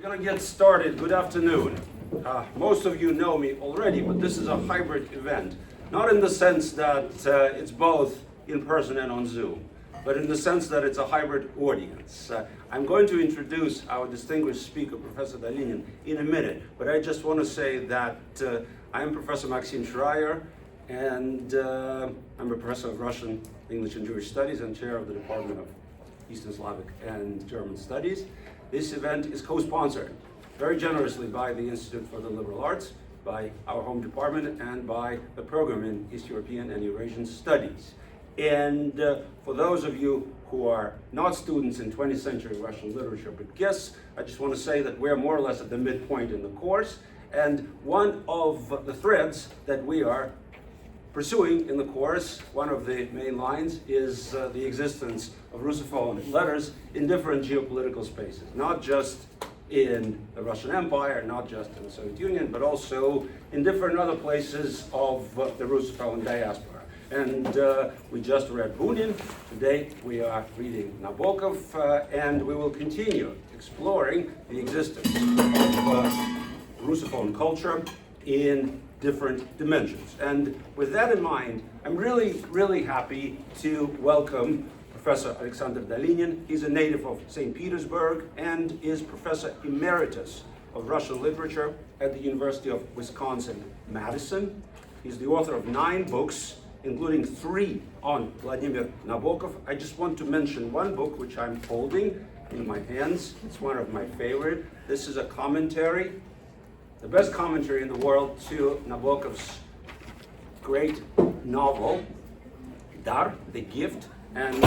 Gonna get started. Good afternoon. Most of you know me already, but this is a hybrid event. Not in the sense that it's both in person and on Zoom, but in the sense that it's a hybrid audience. I'm going to introduce our distinguished speaker, Professor Dolinin, in a minute, but I just want to say that I am Professor Maxim Shrayer, and I'm a professor of Russian, English, and Jewish Studies and chair of the Department of Eastern Slavic and German Studies. This event is co-sponsored very generously by the Institute for the Liberal Arts, by our home department, and by the program in East European and Eurasian Studies. And for those of you who are not students in 20th century Russian literature but guests, I just want to say that we're more or less at the midpoint in the course. And one of the threads that we are pursuing in the course, one of the main lines, is the existence of Russophone letters in different geopolitical spaces, not just in the Russian Empire, not just in the Soviet Union, but also in different other places of the Russophone diaspora. And we just read Bunin. Today we are reading Nabokov, and we will continue exploring the existence of Russophone culture in different dimensions. And with that in mind, I'm really happy to welcome Professor Alexander Dolinin. He's a native of St. Petersburg and is Professor Emeritus of Russian Literature at the University of Wisconsin-Madison. He's the author of 9 books, including 3 on Vladimir Nabokov. I just want to mention one book which I'm holding in my hands. It's one of my favorite. This is a commentary, the best commentary in the world to Nabokov's great novel, Dar, The Gift. And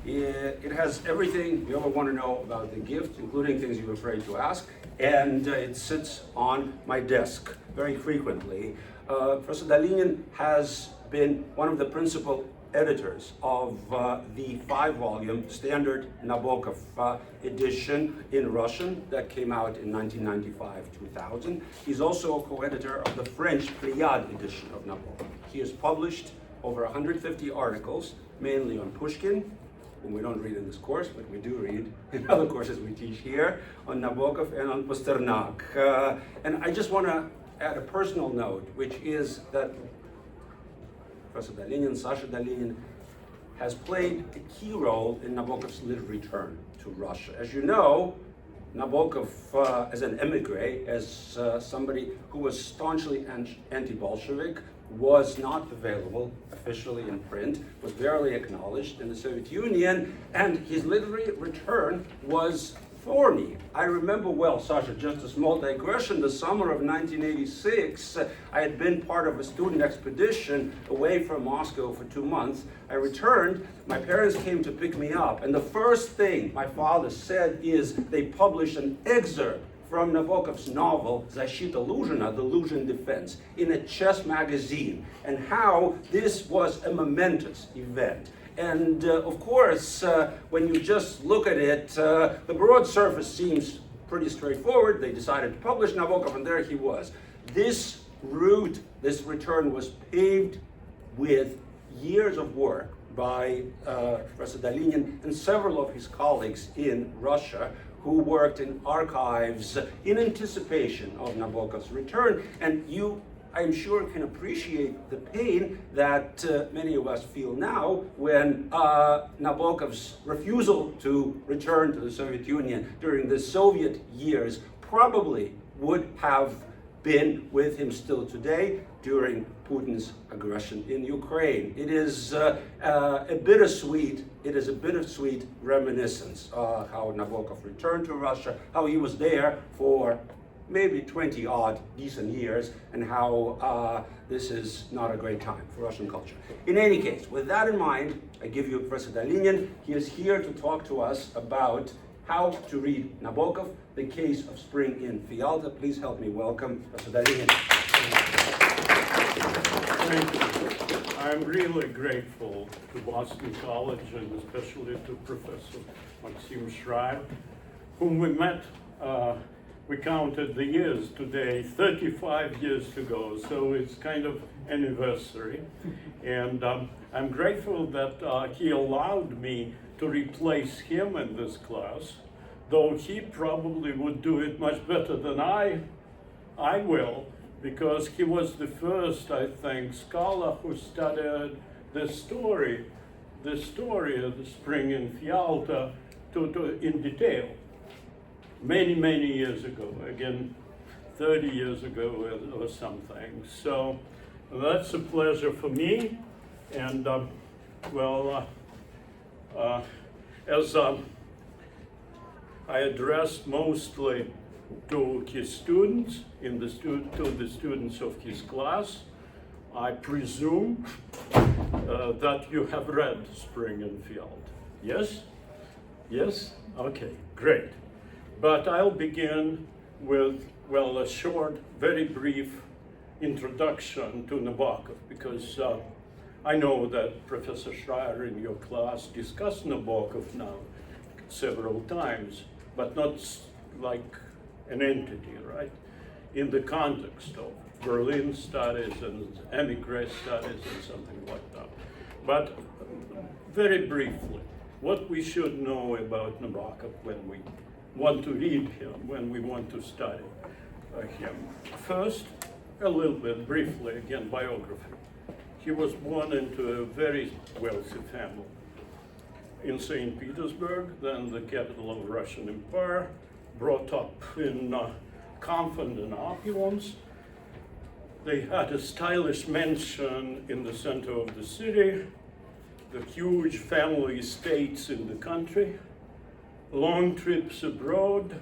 it has everything you ever want to know about The Gift, including things you're afraid to ask. And it sits on my desk very frequently. Professor Dolinin has been one of the principal editors of the 5-volume standard Nabokov edition in Russian that came out in 1995-2000. He's also a co-editor of the French Pleiade edition of Nabokov. He has published over 150 articles, mainly on Pushkin, whom we don't read in this course, but we do read in other courses we teach here, on Nabokov and on Pasternak. And I just want to add a personal note, which is that Professor Dolinin, Sasha Dolinin, has played a key role in Nabokov's literary return to Russia. As you know, Nabokov, as an emigre, as somebody who was staunchly anti-Bolshevik, was not available officially in print, was barely acknowledged in the Soviet Union, and his literary return was thorny. I remember well, Sasha, just a small digression, the summer of 1986, I had been part of a student expedition away from Moscow for 2 months. I returned, my parents came to pick me up, and the first thing my father said is they published an excerpt from Nabokov's novel, Защита Luzhina, The Luzhin Defense, in a chess magazine, and how this was a momentous event. And of course, when you just look at it, the broad surface seems pretty straightforward. They decided to publish Nabokov, and there he was. This route, this return was paved with years of work by Professor Dolinin and several of his colleagues in Russia, who worked in archives in anticipation of Nabokov's return. And you, I'm sure, can appreciate the pain that many of us feel now when Nabokov's refusal to return to the Soviet Union during the Soviet years probably would have been with him still today during Putin's aggression in Ukraine. It is a bittersweet reminiscence how Nabokov returned to Russia, how he was there for maybe 20-odd decent years, and how this is not a great time for Russian culture. In any case, with that in mind, I give you Professor Dolinin. He is here to talk to us about how to read Nabokov, the case of spring in Fialta. Please help me welcome Professor Dolinin. Thank you. I'm really grateful to Boston College and especially to Professor Maxim Shrayer, whom we met. We counted the years today, 35 years ago, so it's kind of anniversary. And I'm grateful that he allowed me to replace him in this class though he probably would do it much better than I will, because he was the first, I think, scholar who studied the story of the spring in Fialta in detail. Many, many years ago, again, 30 years ago or something. So that's a pleasure for me. And as I addressed mostly to his students, to the students of his class, I presume that you have read Spring and Fialta. Yes? Yes? Okay, great. But I'll begin with, well, a short, very brief introduction to Nabokov, because I know that Professor Shrayer in your class discussed Nabokov now several times, but not like an entity, right? In the context of Berlin studies and emigre studies and something like that. But very briefly, what we should know about Nabokov when we want to read him, when we want to study him. First, a little bit briefly, again, biography. He was born into a very wealthy family in St. Petersburg, then the capital of the Russian Empire, brought up in comfort and opulence. They had a stylish mansion in the center of the city, the huge family estates in the country, long trips abroad,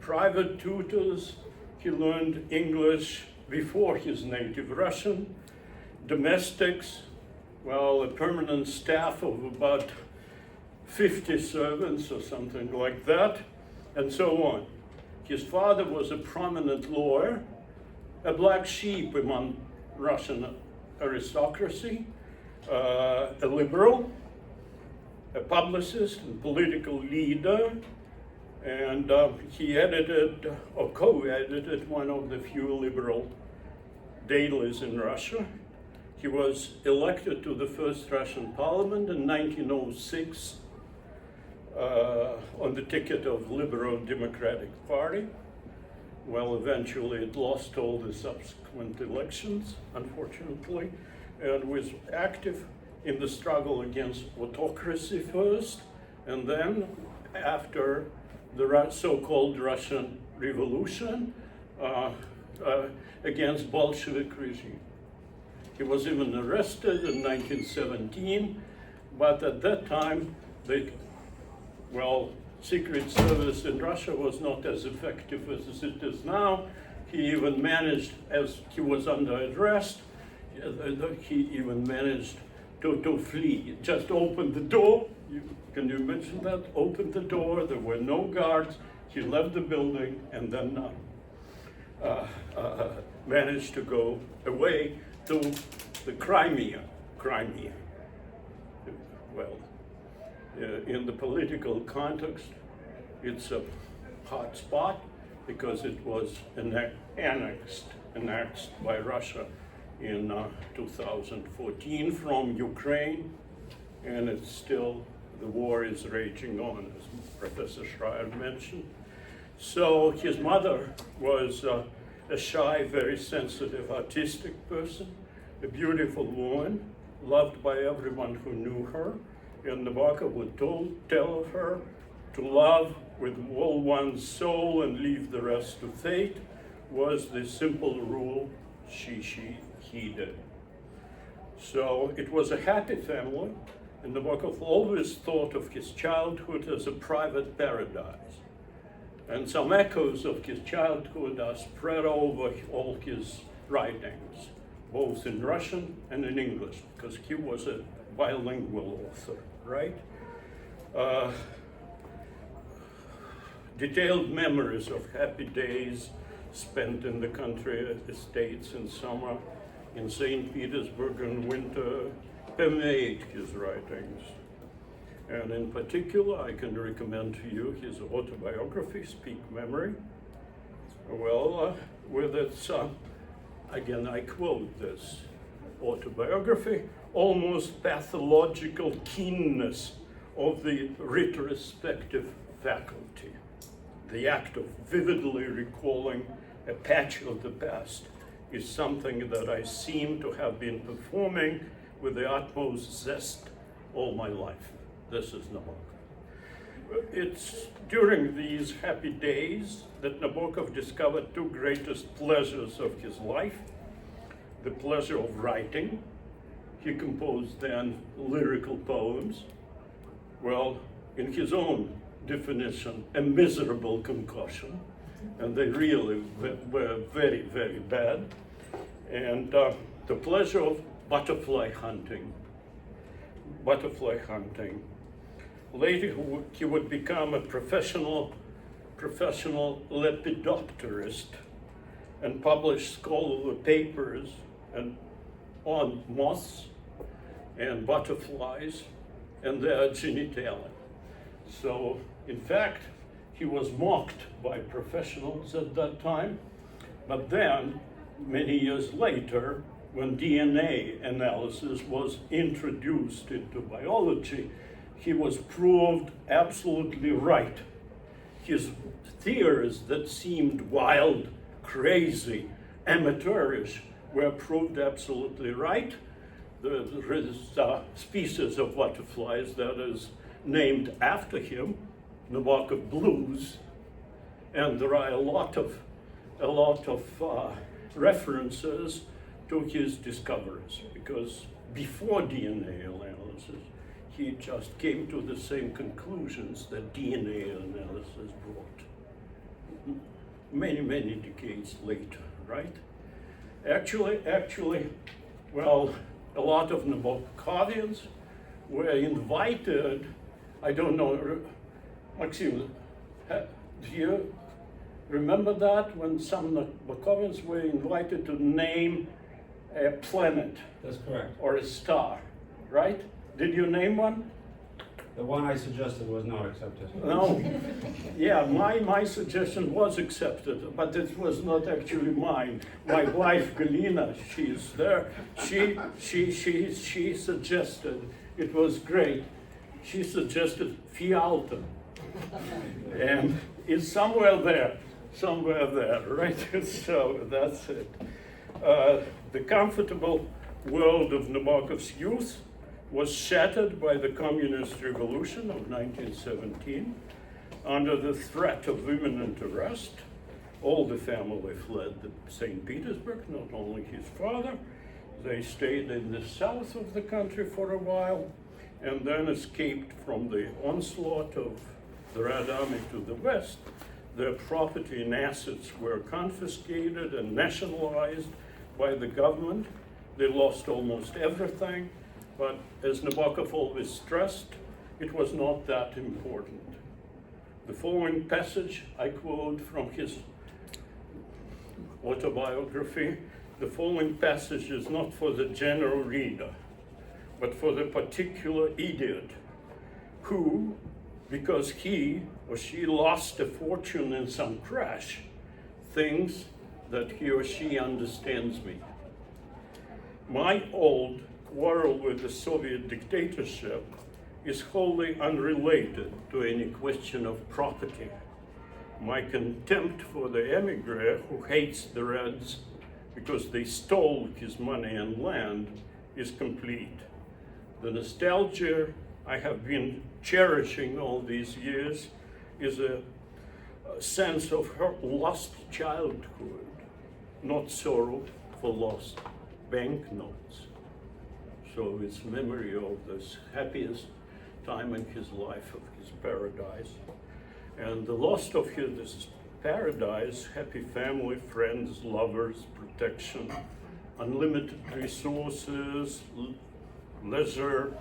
private tutors. He learned English before his native Russian, domestics, well, a permanent staff of about 50 servants or something like that, and so on. His father was a prominent lawyer, a black sheep among Russian aristocracy, a liberal, a publicist and political leader, and he edited or co-edited one of the few liberal dailies in Russia. He was elected to the first Russian parliament in 1906 on the ticket of Liberal Democratic Party. Well, eventually it lost all the subsequent elections, unfortunately, and was active in the struggle against autocracy first, and then after the so-called Russian Revolution, against Bolshevik regime. He was even arrested in 1917, but at that time, Secret Service in Russia was not as effective as it is now. He even managed, as he was under arrest, he even managed to flee. Just opened the door. Can you imagine that? Opened the door, there were no guards. He left the building and then managed to go away to the Crimea. Well, in the political context, it's a hot spot because it was annexed by Russia in 2014 from Ukraine, and it's still, the war is raging on, as Professor Shrayer mentioned. So his mother was a shy, very sensitive, artistic person, a beautiful woman, loved by everyone who knew her. And Nabokov would tell of her to love with all one's soul and leave the rest to fate was the simple rule she heeded. So it was a happy family, and Nabokov always thought of his childhood as a private paradise. And some echoes of his childhood are spread over all his writings, both in Russian and in English, because he was a bilingual author, right? Detailed memories of happy days spent in the country estates in summer, in St. Petersburg in winter, permeate his writings. And in particular, I can recommend to you his autobiography, Speak Memory. Well, with its, again, I quote this autobiography, almost pathological keenness of the retrospective faculty. the act of vividly recalling a patch of the past is something that I seem to have been performing with the utmost zest all my life. This is Nabokov. It's during these happy days that Nabokov discovered two greatest pleasures of his life: the pleasure of writing. He composed then lyrical poems. Well, in his own definition, a miserable concoction, and they really were very, very bad. And the pleasure of butterfly hunting. Later, he would become a professional lepidopterist and publish scholarly papers on moths and butterflies and their genitalia. So, in fact, he was mocked by professionals at that time, but then, many years later, when DNA analysis was introduced into biology, he was proved absolutely right. His theories that seemed wild, crazy, amateurish were proved absolutely right. There is a species of butterflies that is named after him, Nabokov blues, and there are a lot of references to his discoveries, because before DNA analysis, he just came to the same conclusions that DNA analysis brought many decades later, right? Actually, well, a lot of Nabokovians were invited. I don't know, Maxim, do you remember that, when some Nabokovians were invited to name a planet? That's correct. Or a star, right? Did you name one? The one I suggested was not accepted. No. Yeah, my suggestion was accepted, but it was not actually mine. My wife Galina, she's there. She suggested, it was great. She suggested Fialta, and it's somewhere there, right? So that's it. The comfortable world of Nabokov's youth was shattered by the Communist Revolution of 1917. Under the threat of imminent arrest, all the family fled St. Petersburg, not only his father. They stayed in the south of the country for a while, and then escaped from the onslaught of the Red Army to the west. Their property and assets were confiscated and nationalized by the government. They lost almost everything. But as Nabokov always stressed, it was not that important. The following passage I quote from his autobiography. The following passage is not for the general reader, but for the particular idiot who, because he or she lost a fortune in some crash, thinks that he or she understands me. My old quarrel with the Soviet dictatorship is wholly unrelated to any question of property. My contempt for the emigre who hates the Reds because they stole his money and land is complete. The nostalgia I have been cherishing all these years is a sense of her lost childhood, not sorrow for lost banknotes. So it's memory of this happiest time in his life, of his paradise. And the loss of this paradise, happy family, friends, lovers, protection, unlimited resources, leisure,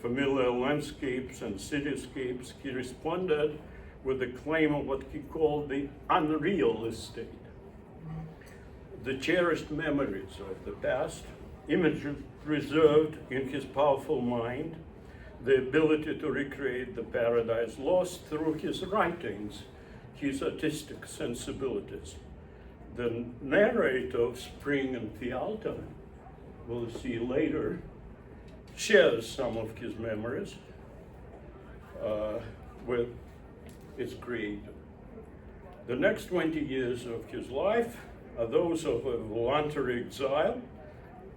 familiar landscapes and cityscapes, he responded with a claim of what he called the unreal estate. The cherished memories of the past, images preserved in his powerful mind, the ability to recreate the paradise lost through his writings, his artistic sensibilities. The narrator of Spring and Fialta, we'll see later, shares some of his memories with its creator. The next 20 years of his life are those of a voluntary exile,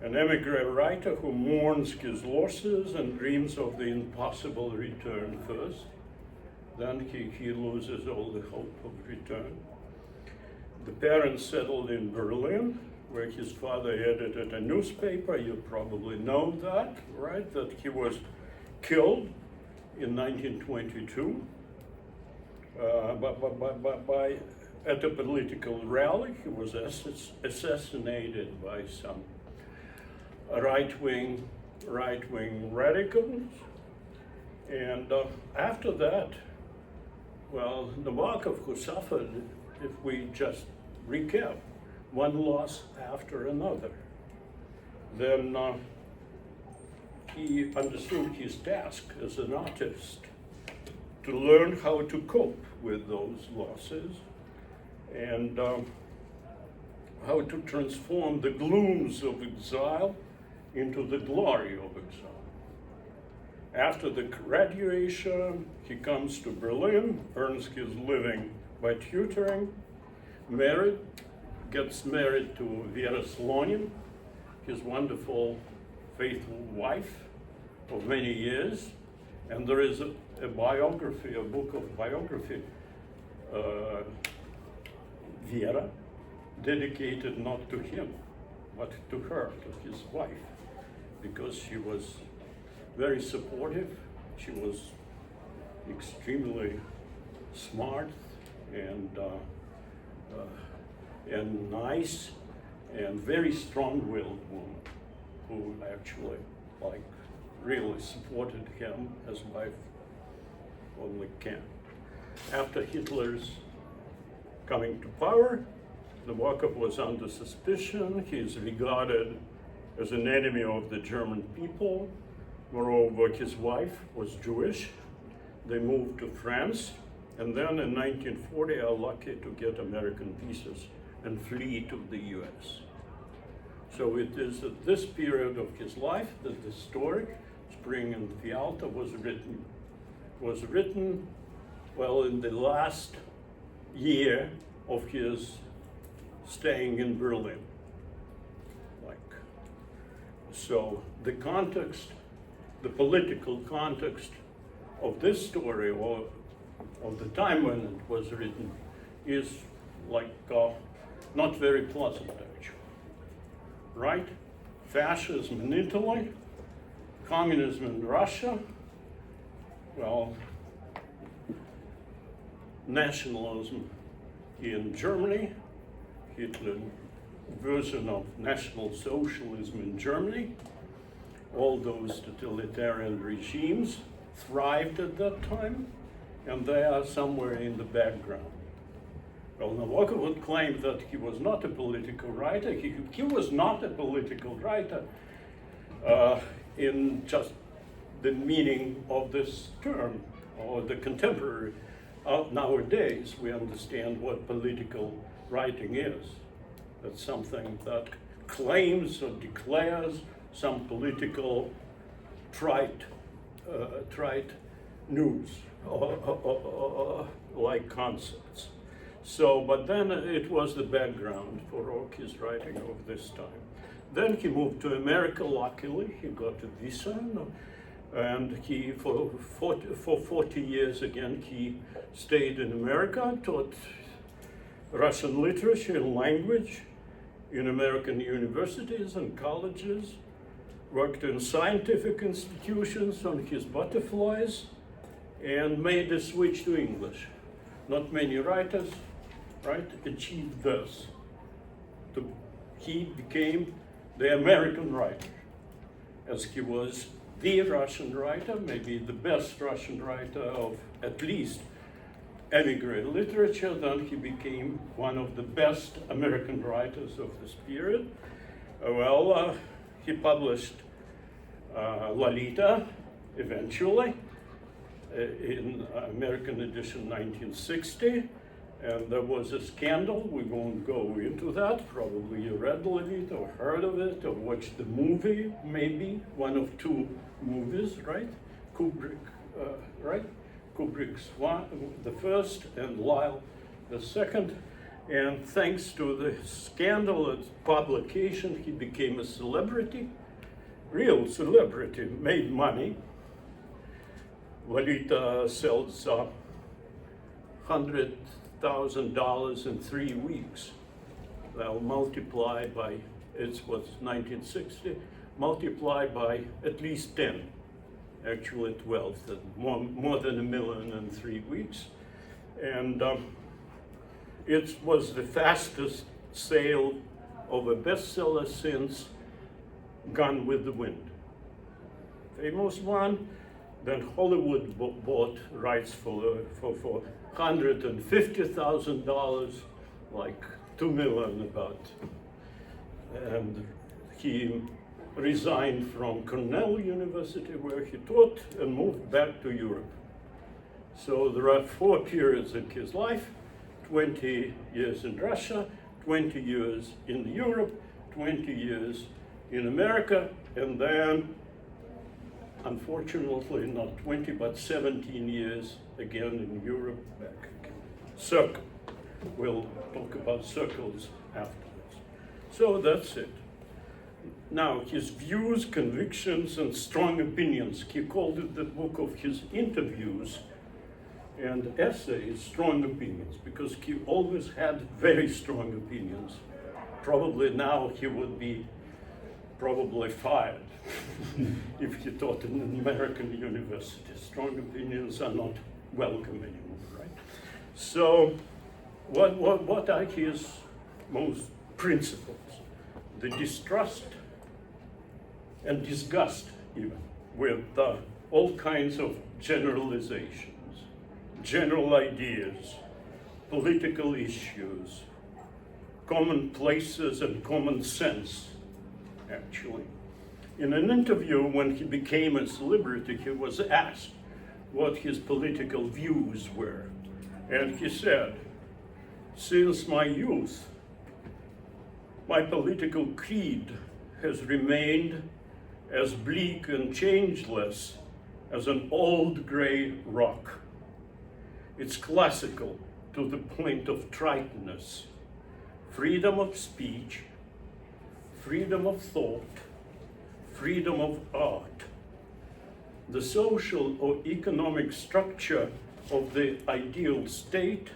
an emigre writer who mourns his losses and dreams of the impossible return first. Then he loses all the hope of return. The parents settled in Berlin, where his father edited a newspaper. You probably know that, right? That he was killed in 1922 at a political rally. He was assassinated by some right-wing radicals. And after that, well, Nabokov, who suffered, if we just recap, one loss after another, then he understood his task as an artist to learn how to cope with those losses and how to transform the glooms of exile into the glory of exile. After the graduation, he comes to Berlin, earns his living by tutoring, gets married to Vera Slonin, his wonderful, faithful wife of many years. And there is a biography, a book of biography, Vera, dedicated not to him, but to her, to his wife, because she was very supportive. She was extremely smart and nice and very strong-willed woman who actually really supported him as wife only can. After Hitler's coming to power, Nabokov was under suspicion. He is regarded as an enemy of the German people. Moreover, his wife was Jewish. They moved to France, and then in 1940 are lucky to get American visas and flee to the US. So it is at this period of his life that the story, Spring in Fialta, was written. Well, in the last year of his staying in Berlin. So the context, the political context of this story, or of the time when it was written, is not very pleasant, actually. Right? Fascism in Italy, communism in Russia, well, nationalism in Germany, Hitler's version of National Socialism in Germany. All those totalitarian regimes thrived at that time, and they are somewhere in the background. Well, Nabokov would claim that he was not a political writer. He was not a political writer in just the meaning of this term, or the contemporary. Nowadays, we understand what political writing is. That's something that claims or declares some political trite news or like concepts. So, but then it was the background for all his writing of this time. Then he moved to America, luckily. He got a visa, and he, for 40 years again, he stayed in America, taught Russian literature and language in American universities and colleges, worked in scientific institutions on his butterflies, and made a switch to English. Not many writers, right, achieved this. He became the American writer, as he was the Russian writer, maybe the best Russian writer of at least emigre literature. Then he became one of the best American writers of this period. He published Lolita eventually in American edition 1960, and there was a scandal. We won't go into that. Probably you read Lolita or heard of it or watched the movie, maybe one of two movies, right? Kubrick, right? Kubrick's one, the first, and Lyle the second. And thanks to the scandalous publication, he became a celebrity, real celebrity, made money. Lolita sells $100,000 in 3 weeks. Well, multiply by, it was 1960, multiply by at least 10, actually 12, more than $1 million in 3 weeks. And it was the fastest sale of a bestseller since Gone with the Wind. Famous one. Then Hollywood bought rights for $150,000, like $2 million about. And he resigned from Cornell University, where he taught, and moved back to Europe. So there are 4 periods in his life: 20 years in Russia, 20 years in Europe, 20 years in America, and then, unfortunately, not 20, but 17 years again in Europe, back again. Circle. We'll talk about circles afterwards. So that's it. Now, his views, convictions, and strong opinions. He called it the book of his interviews and essays, strong opinions, because he always had very strong opinions. Probably now he would be probably fired if he taught in an American university. Strong opinions are not welcome anymore, right? So what are his most principles? The distrust and disgust even with all kinds of generalizations, general ideas, political issues, commonplaces and common sense, actually. In an interview when he became a celebrity, he was asked what his political views were. And he said, "Since my youth, my political creed has remained as bleak and changeless as an old gray rock. It's classical to the point of triteness. Freedom of speech, freedom of thought, freedom of art. The social or economic structure of the ideal state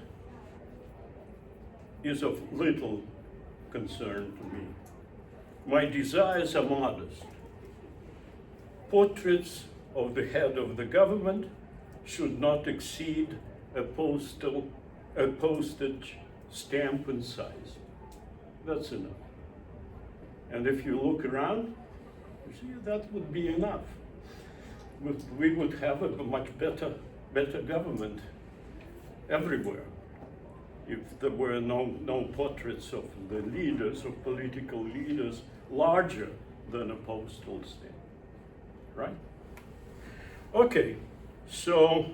is of little concern to me. My desires are modest. Portraits of the head of the government should not exceed a postage stamp in size. That's enough. And if you look around, you see that would be enough. We would have a much better government everywhere if there were no portraits of the leaders, of political leaders, larger than a postal stamp, right? Okay, so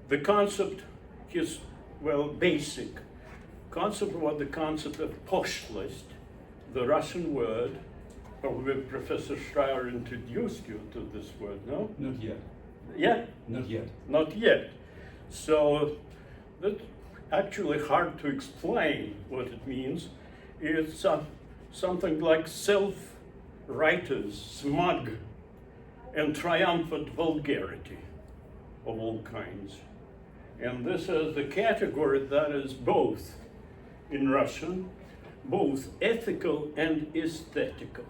the concept is, well, basic concept was the concept of poshtlist, the Russian word. Probably Professor Shrayer introduced you to this word, no? Not yet. Yeah? Not yet. Not yet. So that's actually hard to explain what it means. It's something like self-righteous, smug, and triumphant vulgarity of all kinds. And this is the category that is both, in Russian, both ethical and aesthetical.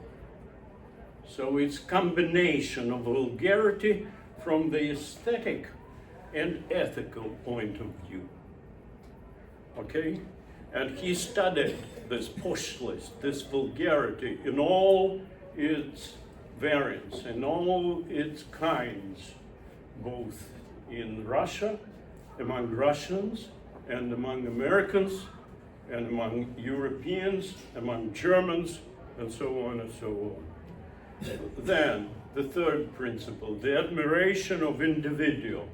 So it's combination of vulgarity from the aesthetic and ethical point of view. Okay? And he studied this poshtlist, this vulgarity in all its variants, in all its kinds, both in Russia, among Russians, and among Americans, and among Europeans, among Germans, and so on and so on. Then, the third principle, the admiration of individual,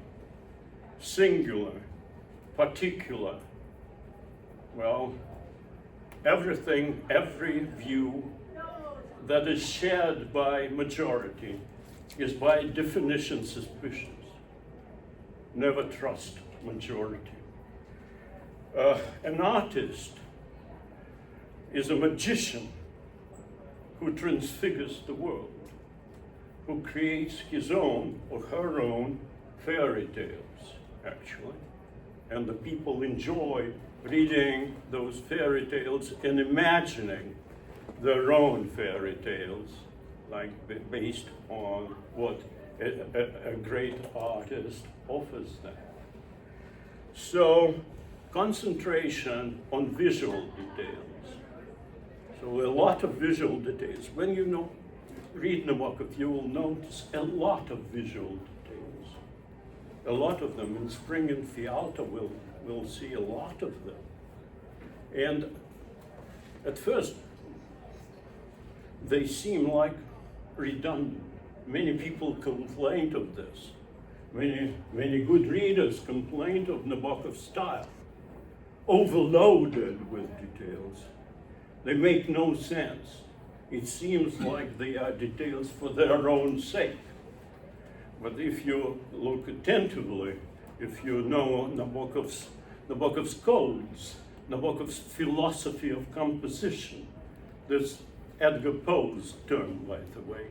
singular, particular. Well, everything, every view that is shared by majority is by definition suspicious. Never trust majority. An artist is a magician who transfigures the world, who creates his own or her own fairy tales, actually. And the people enjoy reading those fairy tales and imagining their own fairy tales, like based on what a great artist offers them. So, concentration on visual details. So a lot of visual details. When you read Nabokov, you will notice a lot of visual details. A lot of them. In Spring and Fialta, we'll see a lot of them. And at first, they seem like redundant. Many people complained of this. Many good readers complained of Nabokov's style, overloaded with details. They make no sense. It seems like they are details for their own sake. But if you look attentively, if you know Nabokov's codes, Nabokov's philosophy of composition, this Edgar Poe's term, by the way.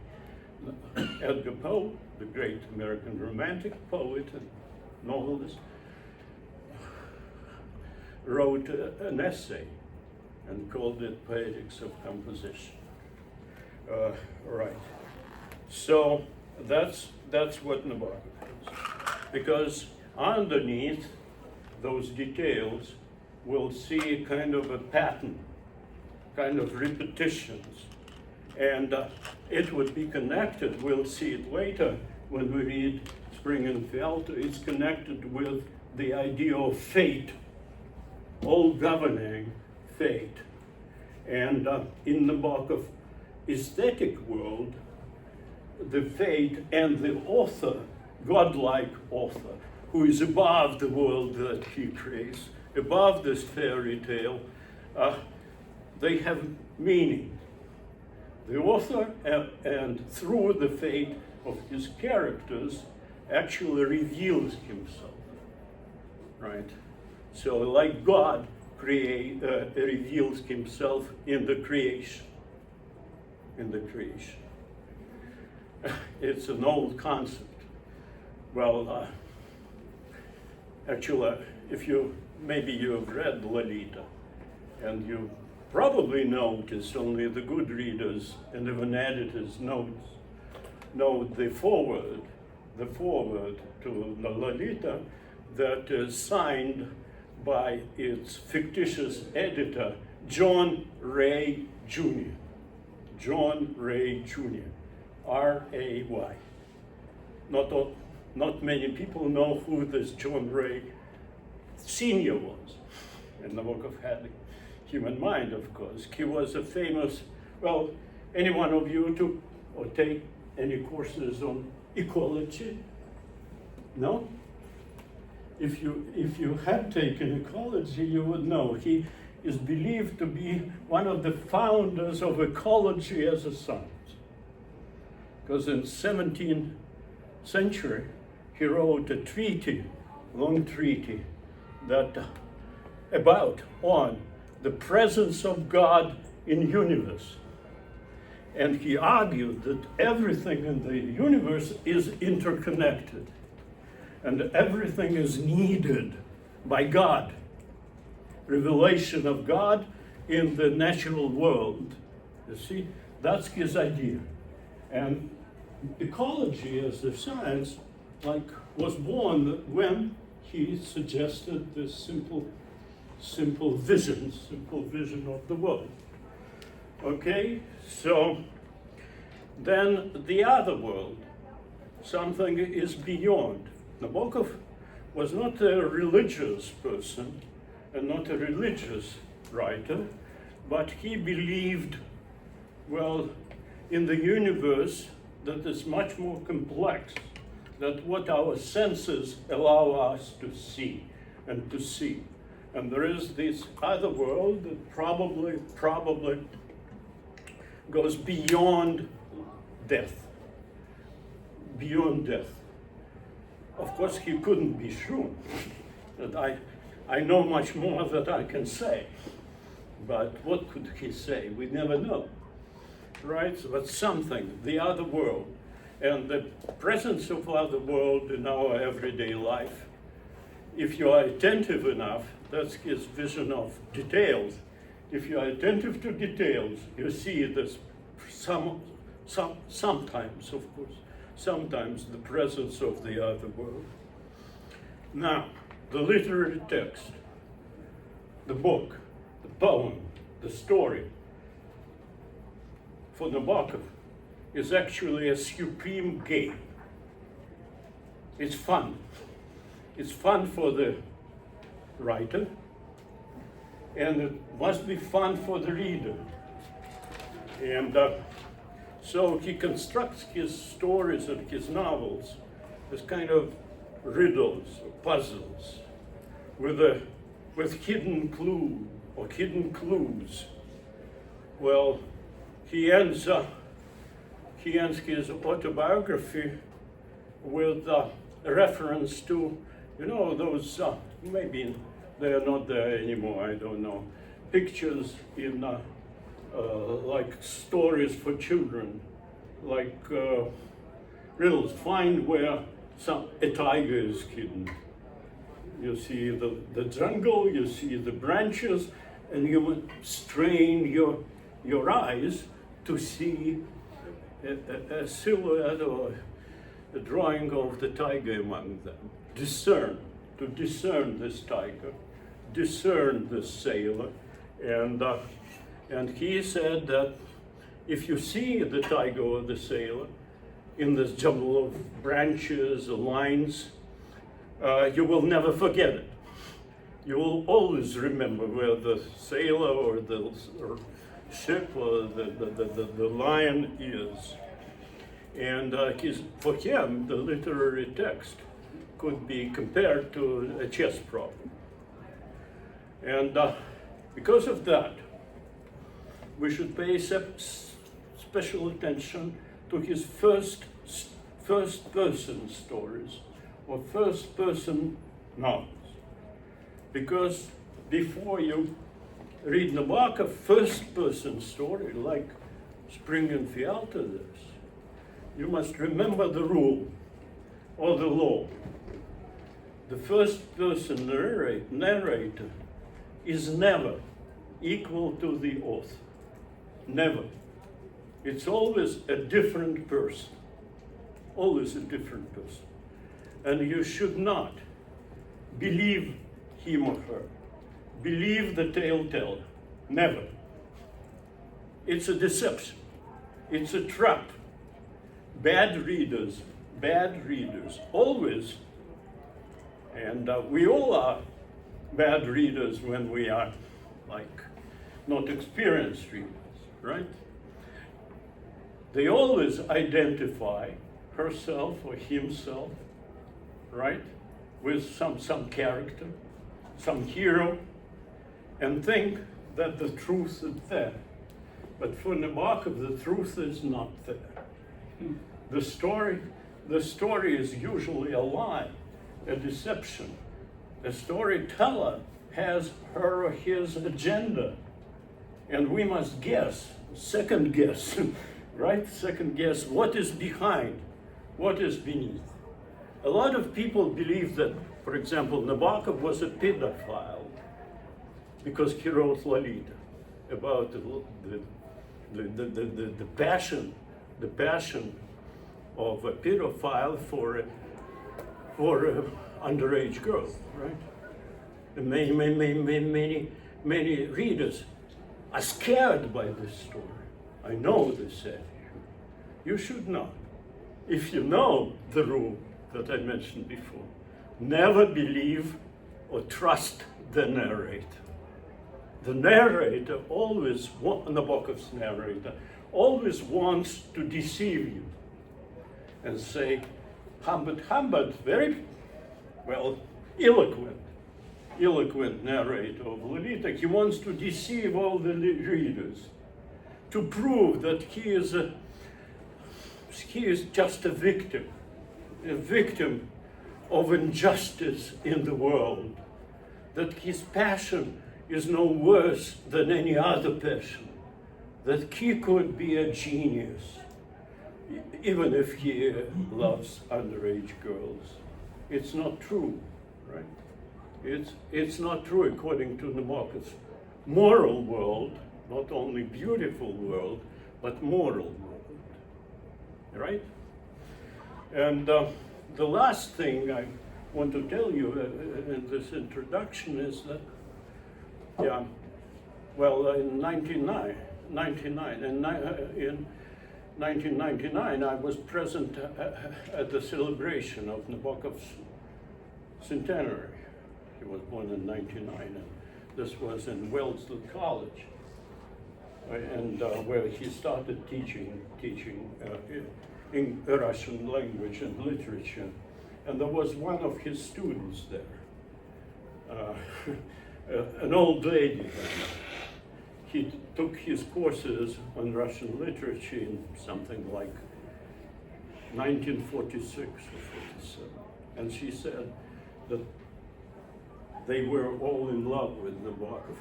Edgar Poe, the great American romantic poet and novelist, wrote an essay and called it Poetics of Composition. Right. So that's what Nabokov is. Because underneath those details, we'll see kind of a pattern, kind of repetitions. And it would be connected, we'll see it later when we read Spring and Fialta, it's connected with the idea of fate, all governing fate. And in Nabokov aesthetic world, the fate and the author, godlike author, who is above the world that he creates, above this fairy tale, they have meaning. The author, and through the fate of his characters, actually reveals himself, right? So like God reveals himself in the creation, It's an old concept. Well, actually, maybe you have read Lolita, and you probably notice, only the good readers and even editors know the foreword to the Lolita that is signed by its fictitious editor, John Ray Jr. John Ray Jr. R-A-Y. Not many people know who this John Ray Sr. was. And Nabokov had him in mind, of course. He was a famous, well, any one of you took or take any courses on ecology? No? If you had taken ecology, you would know. He is believed to be one of the founders of ecology as a science. Because in 17th century, he wrote a treaty, long treaty, that on the presence of God in universe. And he argued that everything in the universe is interconnected and everything is needed by God. Revelation of God in the natural world. You see, that's his idea. And ecology as a science, was born when he suggested this simple vision of the world. Okay, so then the other world, something is beyond. Nabokov was not a religious person and not a religious writer, but he believed, in the universe that is much more complex than what our senses allow us to see and to see. And there is this other world that probably goes beyond death. Beyond death. Of course, he couldn't be sure. That I know much more that I can say. But what could he say? We never know, right? But something, the other world, and the presence of other world in our everyday life. If you are attentive enough, that's his vision of details. If you are attentive to details, you see this sometimes, of course, sometimes the presence of the other world. Now, the literary text, the book, the poem, the story, for Nabokov, is actually a supreme game. It's fun. It's fun for the writer, and it must be fun for the reader. And so he constructs his stories and his novels as kind of riddles or puzzles with hidden clue or hidden clues. Well, he ends his autobiography with a reference to, you know, those, maybe they are not there anymore, I don't know, pictures in like stories for children, like riddles. Find where a tiger is hidden. You see the jungle, you see the branches, and you would strain your eyes to see a silhouette or a drawing of the tiger among them. To discern this tiger, discern this sailor. And he said that if you see the tiger or the sailor in this jumble of branches or lines, you will never forget it. You will always remember where the sailor or the ship or the lion is. And for him, the literary text could be compared to a chess problem. And because of that, we should pay special attention to his first-person stories or first-person novels. Because before you read Nabokov first-person story, like Spring and Fialta this, you must remember the rule or the law. The first-person narrator is never equal to the author. Never. It's always a different person. Always a different person. And you should not believe him or her. Believe the tale teller. Never. It's a deception. It's a trap. Bad readers, always, and we all are bad readers when we are like not experienced readers, right? They always identify herself or himself, right, with some character, some hero, and think that the truth is there. But for Nabokov, the truth is not there. The story is usually a lie, a deception. The storyteller has her or his agenda, and we must guess, second guess, right? Second guess what is behind, what is beneath. A lot of people believe that, for example, Nabokov was a pedophile because he wrote Lolita about the passion of a pedophile for underage girl, right? And many readers are scared by this story. I know this said. You should not. If you know the rule that I mentioned before, never believe or trust the narrator. The narrator always, Nabokov's narrator, always wants to deceive you and say, Humbert, very, well, eloquent narrator of Lolita. He wants to deceive all the readers to prove that he is just a victim of injustice in the world, that his passion is no worse than any other passion, that he could be a genius, even if he loves underage girls. It's not true, right? It's not true according to Nabokov's moral world, not only beautiful world, but moral world, right? And the last thing I want to tell you in this introduction is that, in 1999, I was present at the celebration of Nabokov's centenary. He was born in 1999, and this was in Wellesley College, and where he started teaching in Russian language and literature. And there was one of his students there, an old lady. He took his courses on Russian literature in something like 1946 or 47. And she said that they were all in love with Nabokov.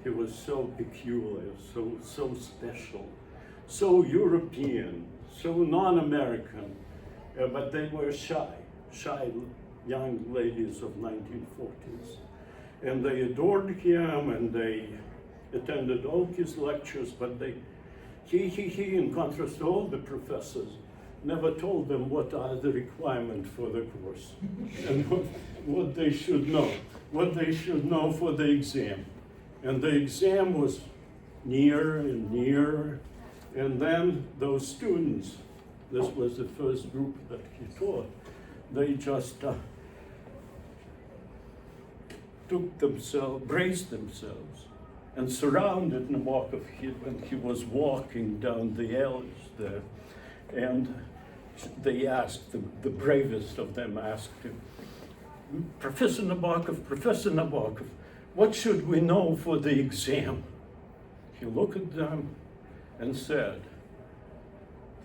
He was so peculiar, so special, so European, so non-American, but they were shy young ladies of 1940s. And they adored him, and they attended all his lectures, but he, in contrast to all the professors, never told them what are the requirements for the course and what they should know for the exam. And the exam was nearer and nearer, and then those students, this was the first group that he taught, they just braced themselves and surrounded Nabokov when he was walking down the alleys there. And they asked, the bravest of them asked him, Professor Nabokov, what should we know for the exam? He looked at them and said,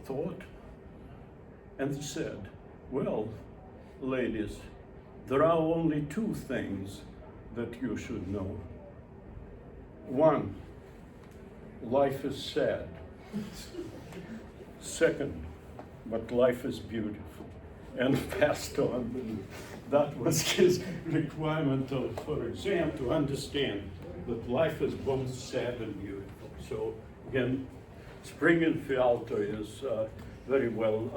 thought, and said, well, ladies, there are only two things that you should know. One, life is sad. Second, but life is beautiful. And passed on. And that was his requirement for exam, to understand that life is both sad and beautiful. So again, spring in Fialta is very well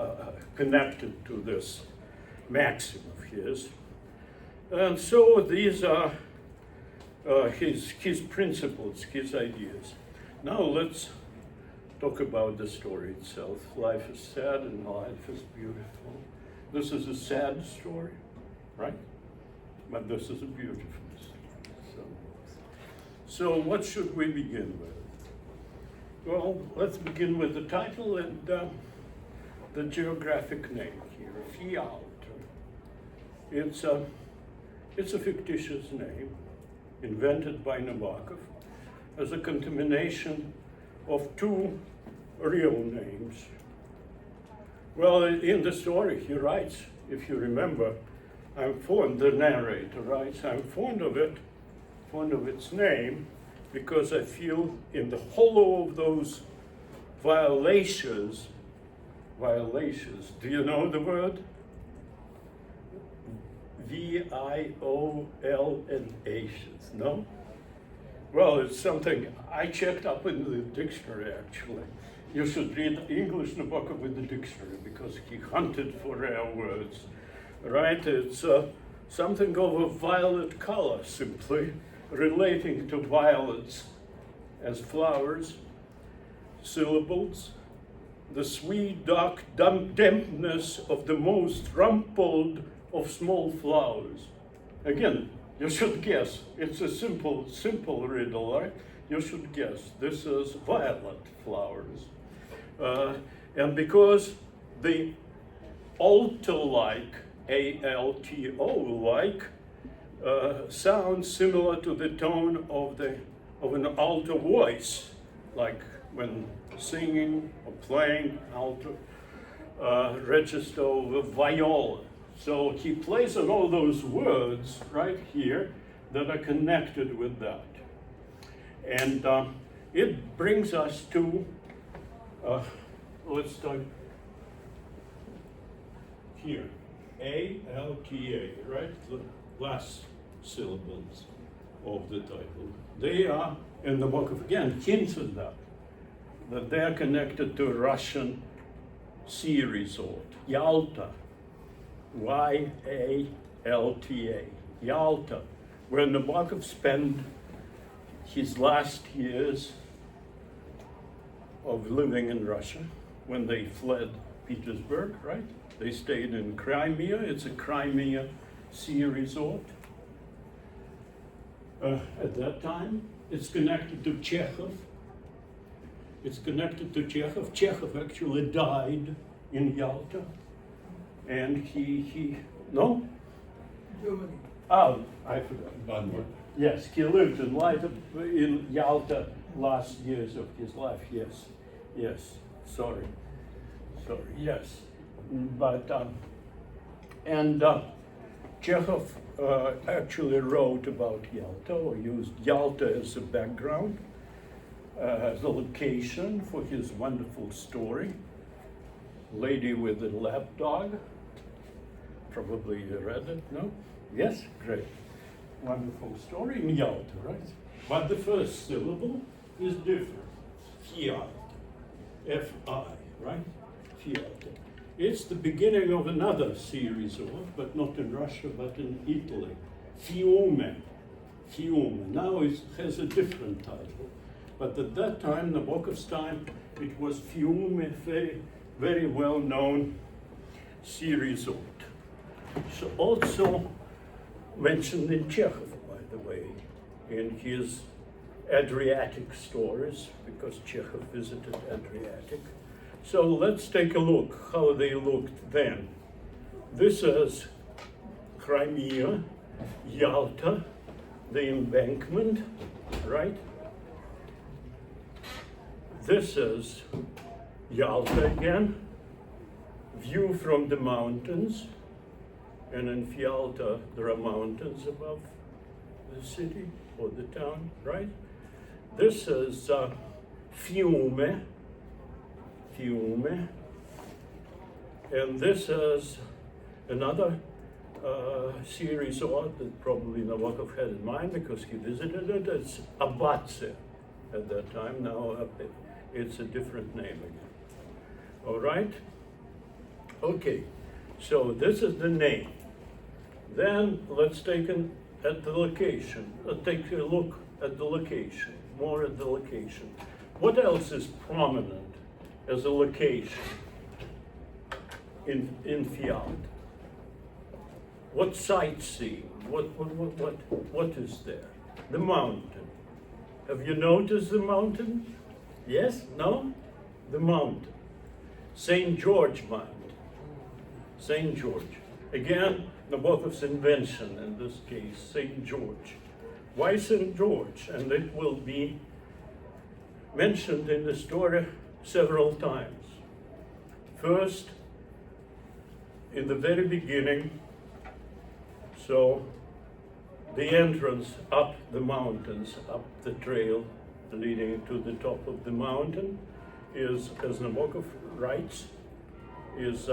connected to this maxim of his. And so these are his principles, his ideas. Now let's talk about the story itself. Life is sad and life is beautiful. This is a sad story, right? But this is a beautiful story. So what should we begin with? Well, let's begin with the title and the geographic name here, Fialta. It's a fictitious name invented by Nabokov as a contamination of two real names. Well, in the story he writes, if you remember, the narrator writes, I'm fond of its name, because I feel in the hollow of those violations, do you know the word? V-I-O-L-N-ations, no? Well, it's something I checked up in the dictionary, actually. You should read English Nabokov with the dictionary, because he hunted for rare words, right? It's something of a violet color, simply, relating to violets as flowers, syllables, the sweet dark dampness of the most rumpled of small flowers. Again, you should guess. It's a simple riddle, right? You should guess. This is violet flowers. And because the alto-like, A-L-T-O-like, sounds similar to the tone of an alto voice, like when singing or playing alto register of a viola. So he plays on all those words right here, that are connected with that. And it brings us to, let's start here, A-L-T-A, right? The last syllables of the title. They are, and Nabokov again hints at that they are connected to a Russian sea resort, Yalta, Y-A-L-T-A, Yalta, where Nabokov spent his last years of living in Russia when they fled Petersburg, right? They stayed in Crimea. It's a Crimea sea resort. At that time, it's connected to Chekhov. It's connected to Chekhov. Chekhov actually died in Yalta. And no? Germany. Oh, I forgot about that. Yes, he lived in Yalta last years of his life, yes, sorry, yes. But, Chekhov actually wrote about Yalta, or used Yalta as a background, as a location for his wonderful story, Lady with a Lapdog. Probably you read it, no? Yes, great. Wonderful story in Yalta, right? But the first syllable is different. Fialta, F-I, right? Fialta. It's the beginning of another sea resort, but not in Russia, but in Italy. Fiume. Now it has a different title. But at that time, Nabokov's time, it was Fiume, very, very well-known sea resort. So also mentioned in Chekhov, by the way, in his Adriatic stories, because Chekhov visited Adriatic. So let's take a look how they looked then. This is Crimea, Yalta, the embankment, right? This is Yalta again, view from the mountains. And in Fialta, there are mountains above the city or the town, right? This is Fiume, and this is another sea resort that probably Nabokov had in mind because he visited it. It's Abatse at that time. Now it's a different name again. All right? Okay, so this is the name. Then let's take a look at the location, more at the location. What else is prominent as a location in Fialta? What sightseeing? What is there? The mountain. Have you noticed the mountain? Yes? No? The mountain. St. George Mountain. St. George. Again, Nabokov's invention in this case, St. George. Why St. George? And it will be mentioned in the story several times. First, in the very beginning, so the entrance up the mountains, up the trail leading to the top of the mountain is, as Nabokov writes, is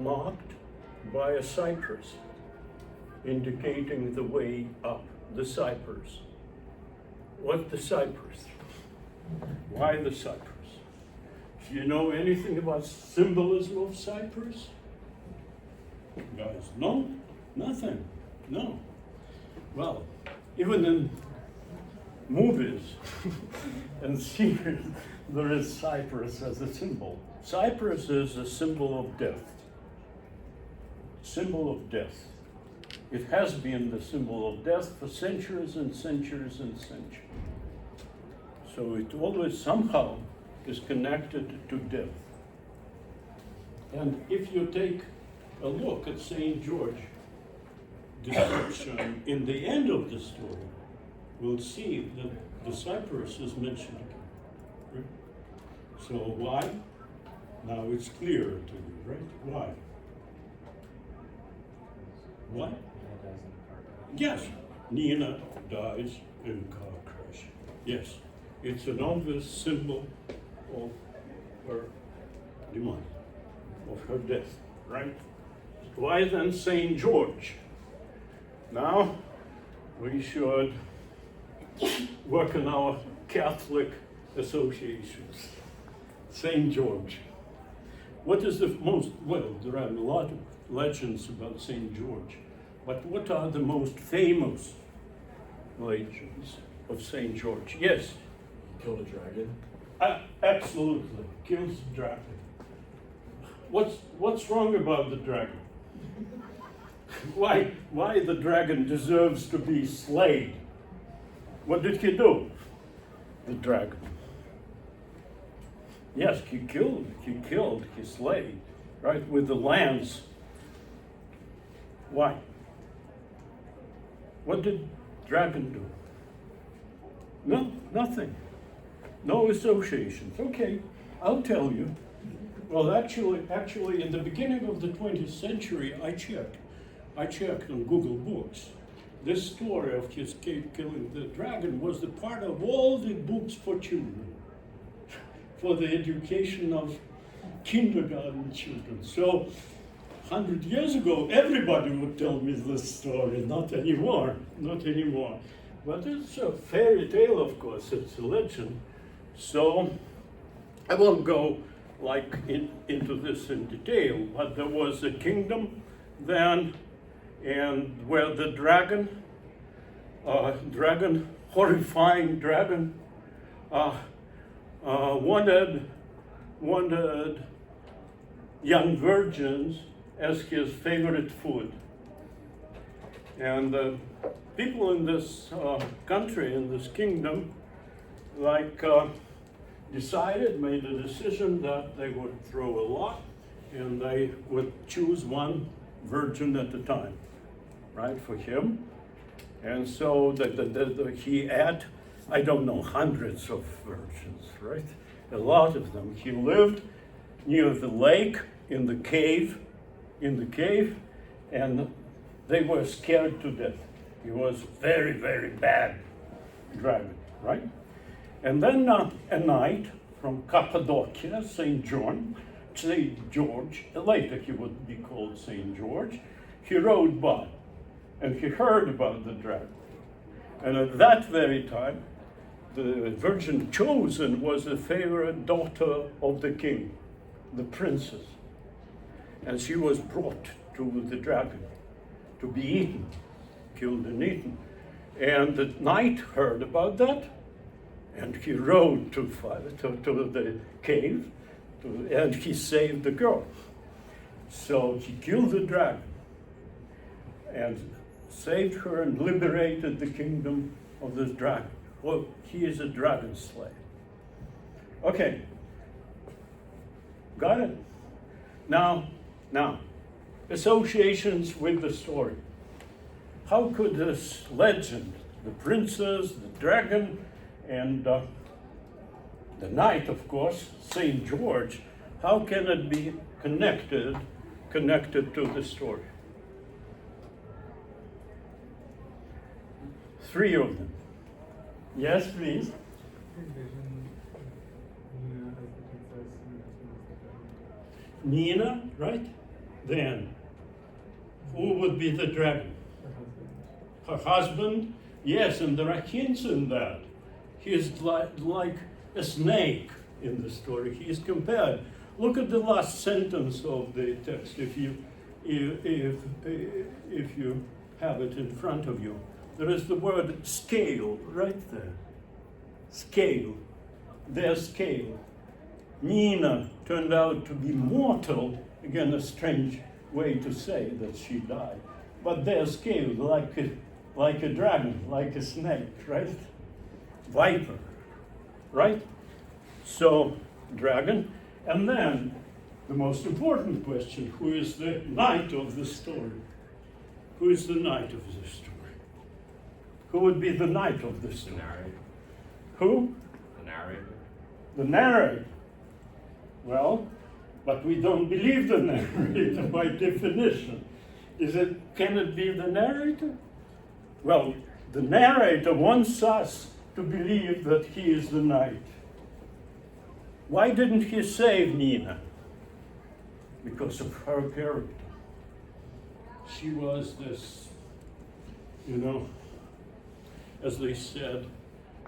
marked by a cypress, indicating the way up, the cypress. What the cypress? Why the cypress? Do you know anything about symbolism of cypress? Guys, no? Nothing? No. Well, even in movies and series, there is cypress as a symbol. Cypress is a symbol of death. Symbol of death. It has been the symbol of death for centuries and centuries and centuries. So it always somehow is connected to death. And if you take a look at St. George description in the end of the story, we'll see that the cypress is mentioned again. So why? Now it's clearer to you, right? Why? What? Yes, Nina dies in a car crash. Yes, it's an obvious symbol of her demise, of her death, right? Why then St. George? Now we should work on our Catholic associations. St. George. What is the most, well, there are a lot of legends about St. George, but what are the most famous legends of St. George? Yes? Killed a dragon. Absolutely, kills the dragon. What's wrong about the dragon? Why the dragon deserves to be slain? What did he do? The dragon. Yes, he slayed, right, with the lance. Why? What did dragon do? No, nothing. No associations. Okay, I'll tell you. Well, actually, in the beginning of the 20th century, I checked on Google Books. This story of his killing the dragon was the part of all the books for children, for the education of kindergarten children. So, 100 years ago, everybody would tell me this story. Not anymore, not anymore. But it's a fairy tale, of course. It's a legend. So, I won't go into this in detail, but there was a kingdom then, and where the horrifying dragon, wanted young virgins as his favorite food. And the people in this country, in this kingdom, made a decision that they would throw a lot and they would choose one virgin at a time, right, for him. And so he had, I don't know, hundreds of virgins, right? A lot of them. He lived near the lake, in the cave, and they were scared to death. He was very, very bad dragon, right? And then a knight from Cappadocia, St. George, later he would be called St. George, he rode by and he heard about the dragon. And at that very time, the virgin chosen was the favorite daughter of the king, the princess. And she was brought to the dragon to be eaten, killed and eaten. And the knight heard about that, and he rode to the cave, and he saved the girl. So he killed the dragon, and saved her and liberated the kingdom of this dragon. Well, he is a dragon slayer. Okay, got it? Now, associations with the story. How could this legend, the princess, the dragon, and the knight, of course, St. George, how can it be connected to the story? Three of them. Yes, please. Nina, right? Then, who would be the dragon? Her husband? Yes, and there are hints in that. He is like a snake in the story. He is compared. Look at the last sentence of the text, if you have it in front of you. There is the word scale right there. Scale. Their scale. Nina turned out to be mortal. Again, a strange way to say that she died. But their scale, like a dragon, like a snake, right? Viper, right? So, dragon. And then, the most important question, who is the knight of the story? Who is the knight of the story? Who would be the knight of the story? The narrator. Who? The narrator. The narrator. Well, but we don't believe the narrator by definition. Can it be the narrator? Well, the narrator wants us to believe that he is the knight. Why didn't he save Nina? Because of her character. She was this, as they said,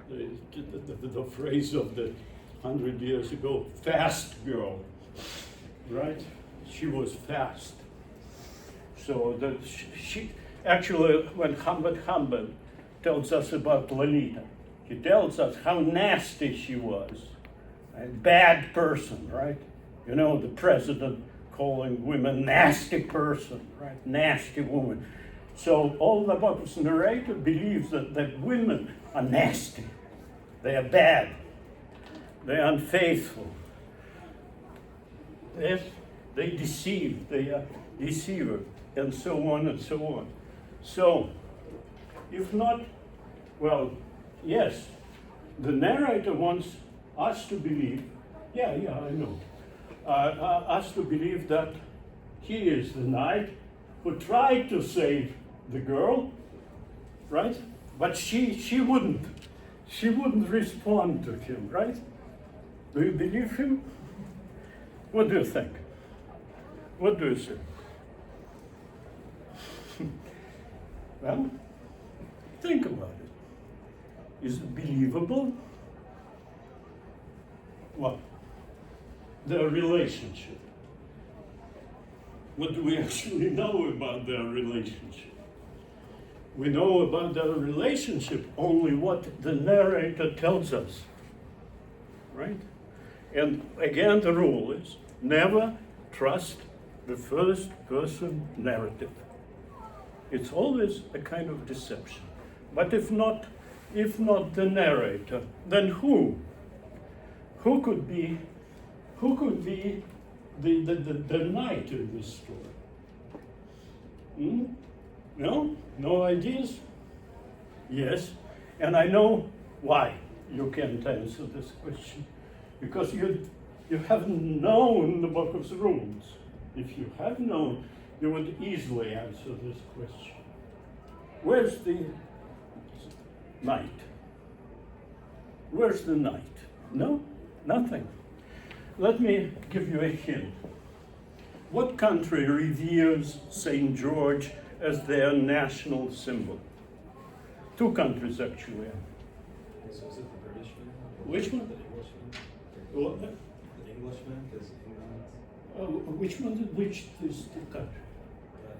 the phrase of the 100 years ago, fast girl, right? She was fast. So that she actually, when Humbert tells us about Lolita, he tells us how nasty she was, a bad person, right? The president calling women nasty person, right? Nasty woman. So all Nabokov's narrator believes that women are nasty, they are bad, they are unfaithful, they deceive, they are deceiver, and so on and so on. So, if not, well, yes, the narrator wants us to believe, I know, us to believe that he is the knight who tried to save the girl, right? But she wouldn't respond to him, right? Do you believe him? What do you think? What do you say? Well, think about it. Is it believable? What? Their relationship. What do we actually know about their relationship? We know about their relationship only what the narrator tells us, right? And again, the rule is never trust the first person narrative. It's always a kind of deception. But if not the narrator, then who? Who could be the knight in this story? No? No ideas? Yes. And I know why you can't answer this question. Because you haven't known the book of the rules. If you had known, you would easily answer this question. Where's the knight? Where's the knight? No, nothing. Let me give you a hint. What country reveres St. George as their national symbol? Two countries, actually. So is it the British man? Which one? The Englishman? What? The Englishman? Is England? Which one? Which is the country?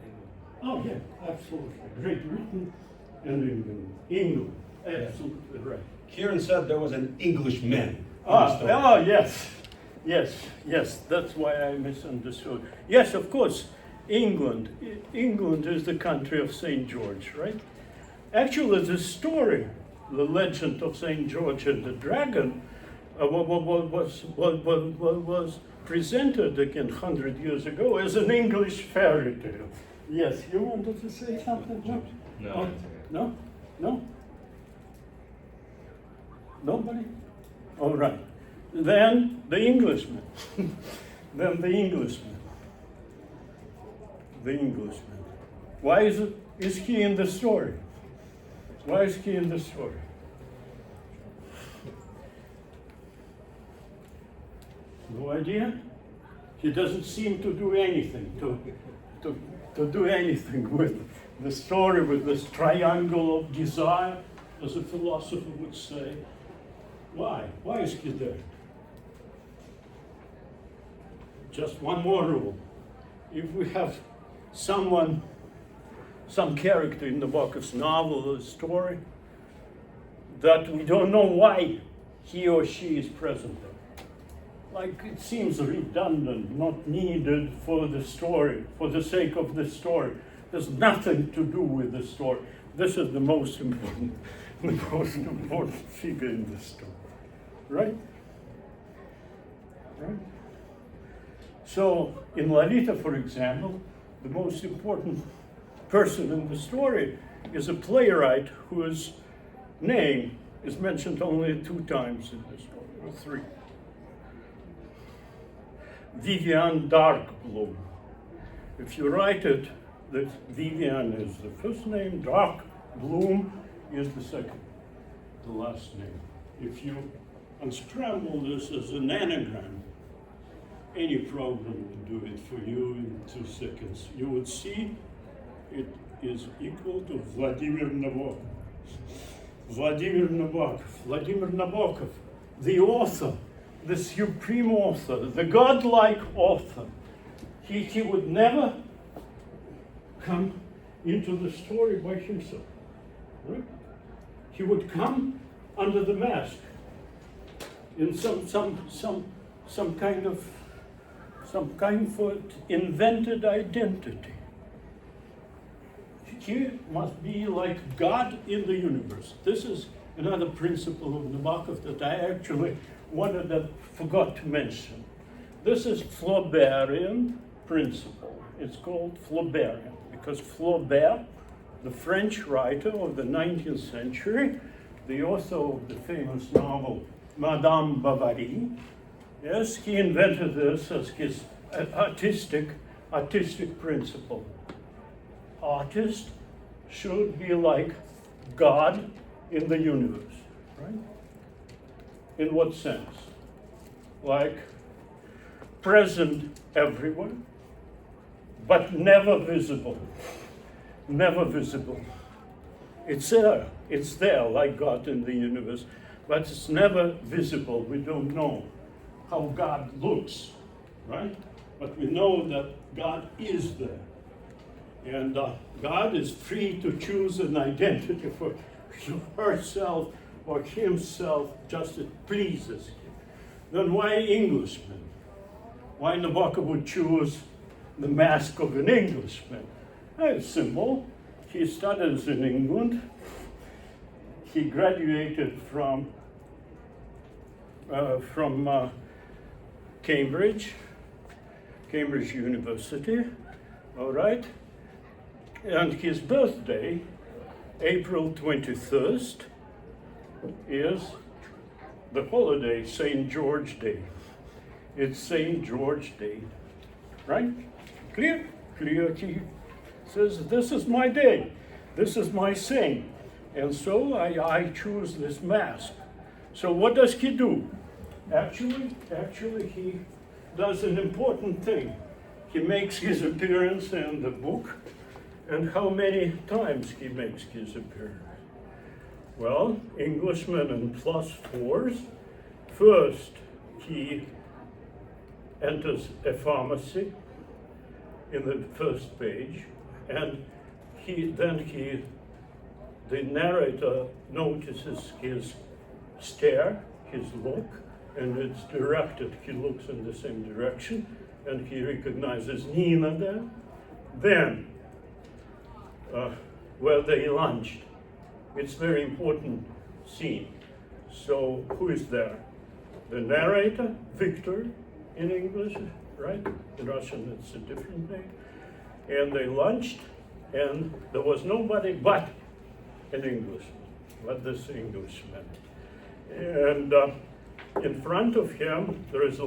England. Oh, yeah, absolutely. Great Britain and England. England, absolutely right. Kieran said there was an Englishman. Yes, that's why I misunderstood. Yes, of course, England. England is the country of St. George, right? Actually, the story, the legend of St. George and the dragon, was presented again 100 years ago as an English fairy tale. Yes, you wanted to say something? No. Oh, no? No? Nobody? All right. Then the Englishman. Then the Englishman. The Englishman. Why is he in the story? Why is he in the story? No idea? He doesn't seem to do anything, to do anything with the story, with this triangle of desire, as a philosopher would say. Why? Why is he there? Just one more rule. If we have some character in Nabokov's novel or story that we don't know why he or she is present there, like it seems redundant, not needed for the story, for the sake of the story. There's nothing to do with the story. This is the most important figure in the story, right? Right? So in Lolita, for example, the most important person in the story is a playwright whose name is mentioned only 2 times in the story, or 3. Vivian Darkbloom. If you write it, that Vivian is the first name, Dark Bloom is the second, the last name. If you unscramble this as an anagram, any program will do it for you in 2 seconds. You would see it is equal to Vladimir Nabokov. Vladimir Nabokov, the author, the supreme author, the godlike author. He would never come into the story by himself. Right? He would come under the mask in some kind of invented identity. He must be like God in the universe. This is another principle of Nabokov that I actually forgot to mention. This is Flauberian principle. It's called Flauberian because Flaubert, the French writer of the 19th century, the author of the famous novel Madame Bovary, yes, he invented this as his artistic principle. Artist should be like God in the universe, right? In what sense? Like present everywhere, but never visible. Never visible. It's there like God in the universe, but it's never visible. We don't know how God looks, right? But we know that God is there. And God is free to choose an identity for herself or himself just as it pleases him. Then why Englishman? Why Nabokov would choose the mask of an Englishman? It's simple. He studies in England. He graduated from Cambridge University, all right? And his birthday, April 21st, is the holiday, St. George Day. It's St. George Day, right? Clear? Clear. He says, this is my day. This is my saint. And so I choose this mask. So what does he do? Actually, he does an important thing. He makes his appearance in the book. And how many times he makes his appearance? Well, Englishman and +4s. First, he enters a pharmacy in the first page, and the narrator notices his stare, his look, and it's directed. He looks in the same direction, and he recognizes Nina there. Then, where they lunched. It's a very important scene. So who is there? The narrator, Victor in English, right? In Russian it's a different name. And they lunched, and there was nobody but an Englishman, but this Englishman. And in front of him, there was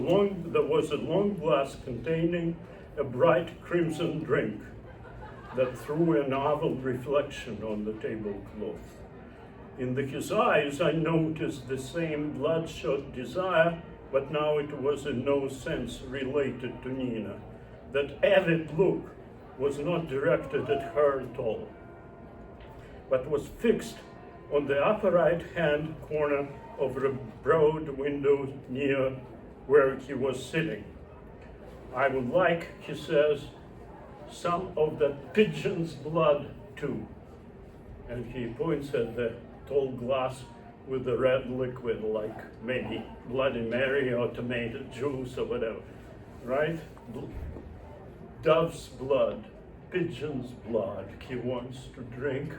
a long glass containing a bright crimson drink that threw a novel reflection on the tablecloth. In his eyes, I noticed the same bloodshot desire, but now it was in no sense related to Nina. That avid look was not directed at her at all, but was fixed on the upper right-hand corner of a broad window near where he was sitting. I would like, he says, some of that pigeon's blood too. And he points at the tall glass with the red liquid, like maybe Bloody Mary or tomato juice or whatever, right? Dove's blood, pigeon's blood, he wants to drink.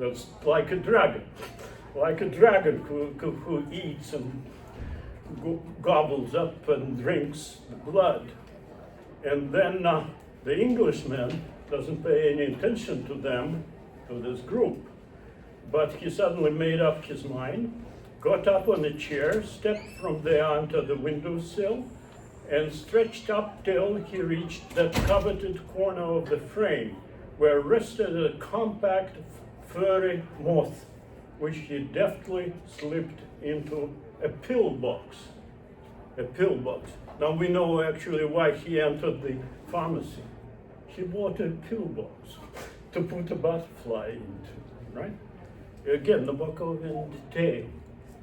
That's like a dragon who eats and gobbles up and drinks the blood. And then the Englishman doesn't pay any attention to them, to this group. But he suddenly made up his mind, got up on a chair, stepped from there onto the windowsill, and stretched up till he reached that coveted corner of the frame, where rested a compact furry moth, which he deftly slipped into a pillbox. A pillbox. Now we know actually why he entered the pharmacy. He bought a pillbox to put a butterfly into, right? Again, Nabokov in detail.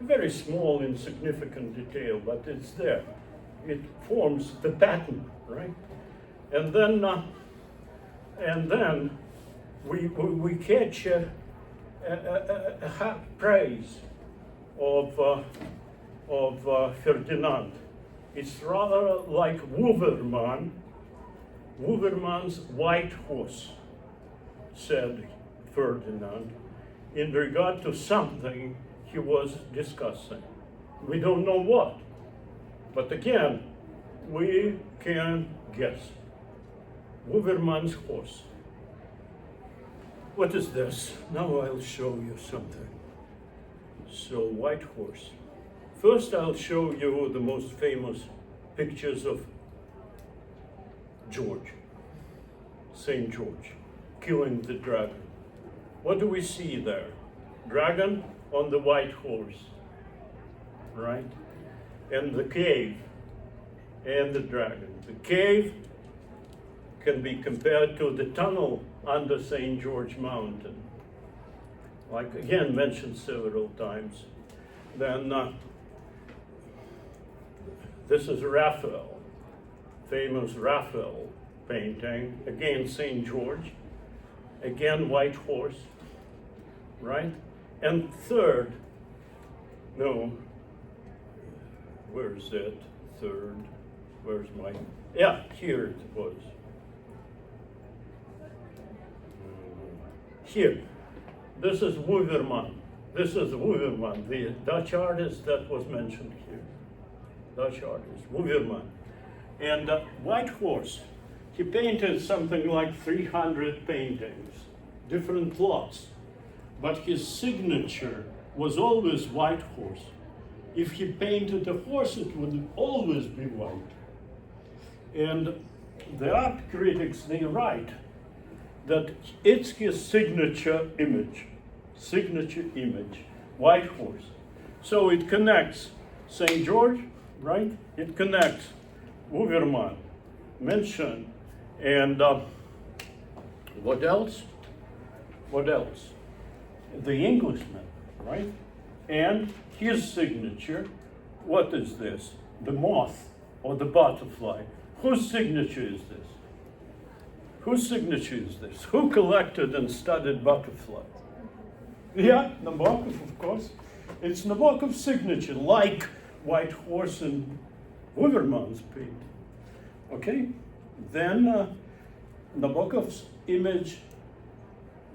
Very small, insignificant detail, but it's there. It forms the pattern, right? And then we catch a half praise of Ferdinand. It's rather like Wouverman's white horse, said Ferdinand, in regard to something he was discussing. We don't know what, but again, we can guess. Wouverman's horse. What is this? Now I'll show you something. So, white horse. First, I'll show you the most famous pictures of George, St. George, killing the dragon. What do we see there? Dragon on the white horse, right? And the cave and the dragon. The cave can be compared to the tunnel under St. George Mountain, like again mentioned several times. Then this is Raphael, famous Raphael painting, again St. George, again white horse, right? And third, no, where's that third? Where's my, yeah, here it was. Here, this is Wouverman. This is Wouverman, the Dutch artist that was mentioned here. Dutch artist, Wouverman. And White Horse, he painted something like 300 paintings, different lots. But his signature was always White Horse. If he painted a horse, it would always be white. And the art critics, they write that it's his signature image, White Horse. So it connects St. George, right? It connects Wouverman, mentioned, and what else? What else? The Englishman, right? And his signature, what is this? The moth or the butterfly. Whose signature is this? Whose signature is this? Who collected and studied butterflies? Yeah, Nabokov, of course. It's Nabokov's signature, like White Horse and Wouverman's paint. Okay? Then Nabokov's image,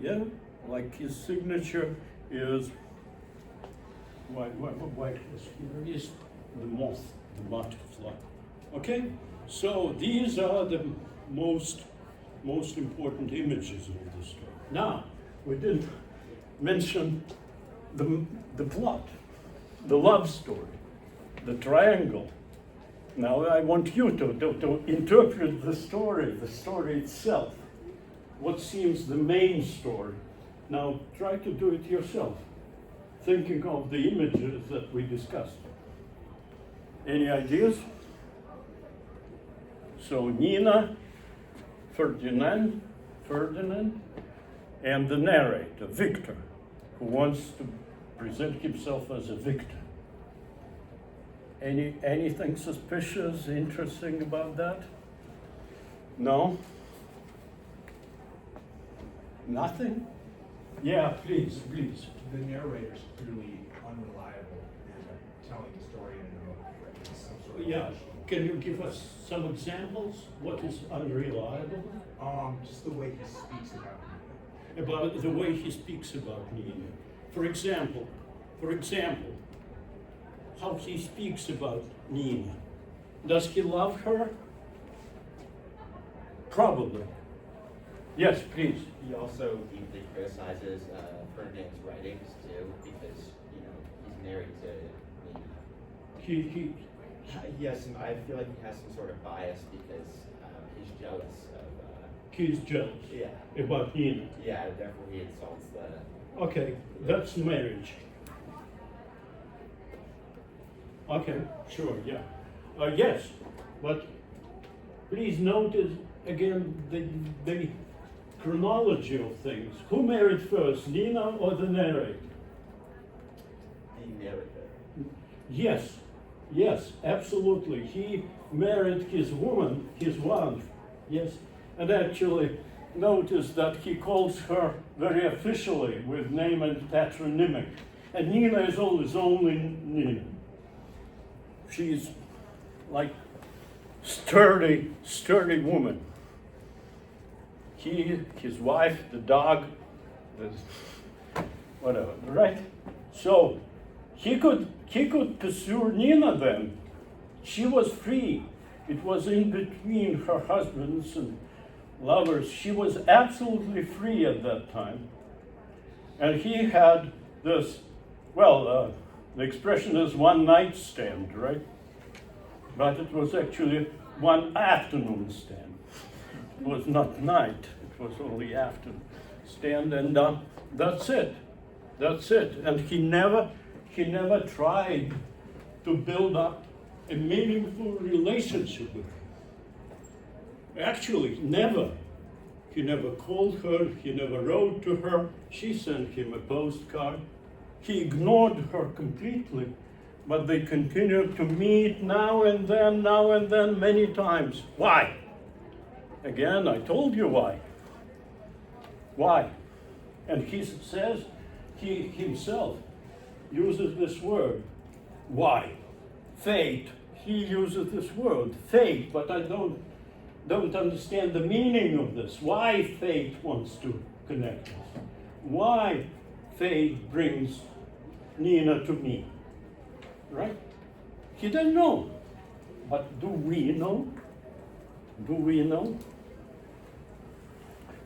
yeah, like his signature is White Horse. Here is the moth, the butterfly. Okay? So these are the most important images of the story. Now, we didn't mention the plot, the love story, the triangle. Now I want you to interpret the story itself. What seems the main story. Now try to do it yourself, thinking of the images that we discussed. Any ideas? So Nina, Ferdinand, and the narrator, Victor, who wants to present himself as a victor. Anything suspicious, interesting about that? No? Nothing? Yeah, please. The narrator's clearly unreliable in telling the story in some sort of Yeah. fashion. Can you give us some examples? What is unreliable? Just the way he speaks about it. About the way he speaks about Nina. For example, how he speaks about Nina. Does he love her? Probably. Yes, please. He also deeply criticizes Ferdinand's writings too, because he's married to Nina. He He has some. I feel like he has some sort of bias because he's jealous of he's jealous Yeah. about Nina. Yeah, definitely insults the. Okay, that's marriage. Okay, sure, yeah. Yes, but please notice again the chronology of things. Who married first, Nina or the narrator? The narrator. Yes, yes, absolutely. He married his woman, his wife, yes. And actually, notice that he calls her very officially with name and patronymic. And Nina is always only Nina. She's like sturdy woman. He, his wife, the dog, whatever, right? So he could pursue Nina then. She was free. It was in between her husbands and lovers. She was absolutely free at that time. And he had this, well, the expression is one night stand, right? But it was actually one afternoon stand. It was not night, it was only afternoon stand, and that's it. That's it. And he never tried to build up a meaningful relationship with her. Actually, never. He never called her, he never wrote to her. She sent him a postcard. He ignored her completely, but they continued to meet now and then, many times. Why? Again, I told you why. Why? And he says, he himself uses this word. Why? Fate. He uses this word, fate, but I don't understand the meaning of this. Why fate wants to connect us? Why fate brings Nina to me? Right? He doesn't know. But do we know? Do we know?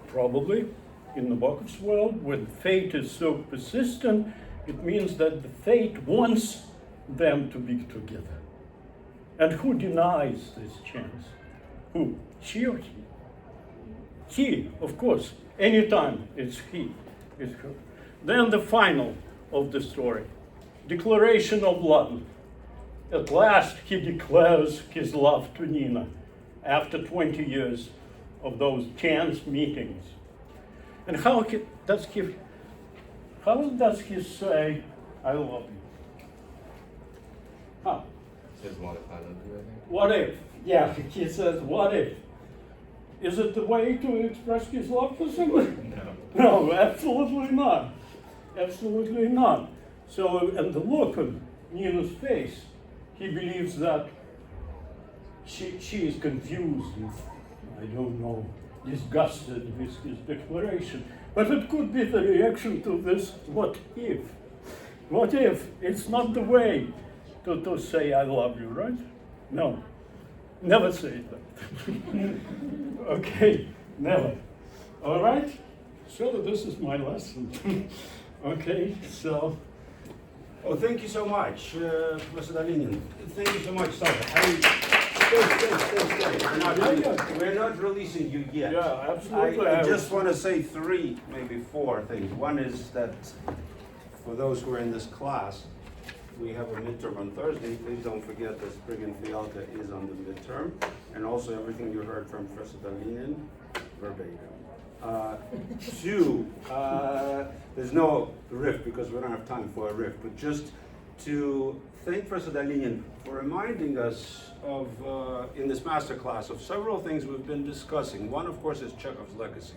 Probably. In Nabokov's world, when fate is so persistent, it means that the fate wants them to be together. And who denies this chance? Who? She or he? He, of course. Anytime it's he, it's her. Then the final of the story. Declaration of love. At last he declares his love to Nina after 20 years of those chance meetings. And how does he say, I love you? How? Says what if I love you, I think. What if? Yeah, he says, what if? Is it the way to express his love for someone? No. No, absolutely not. Absolutely not. So, and the look on Nina's face, he believes that she is confused, I don't know, disgusted with his declaration. But it could be the reaction to this, what if? What if? It's not the way to say I love you, right? No, never say that. Okay, never. All right? So this is my lesson. Okay, so. Oh, thank you so much, Professor Dolinin. Thank you so much, Stay. We're not releasing you yet. Yeah, absolutely. I just want to say three, maybe four things. One is that for those who are in this class, we have a midterm on Thursday. Please don't forget that Spring and Fialta is on the midterm. And also everything you heard from Professor Dolinin, verbatim. Two, there's no riff because we don't have time for a riff, but just to thank Professor Dolinin for reminding us of, in this master class, of several things we've been discussing. One, of course, is Chekhov's legacy,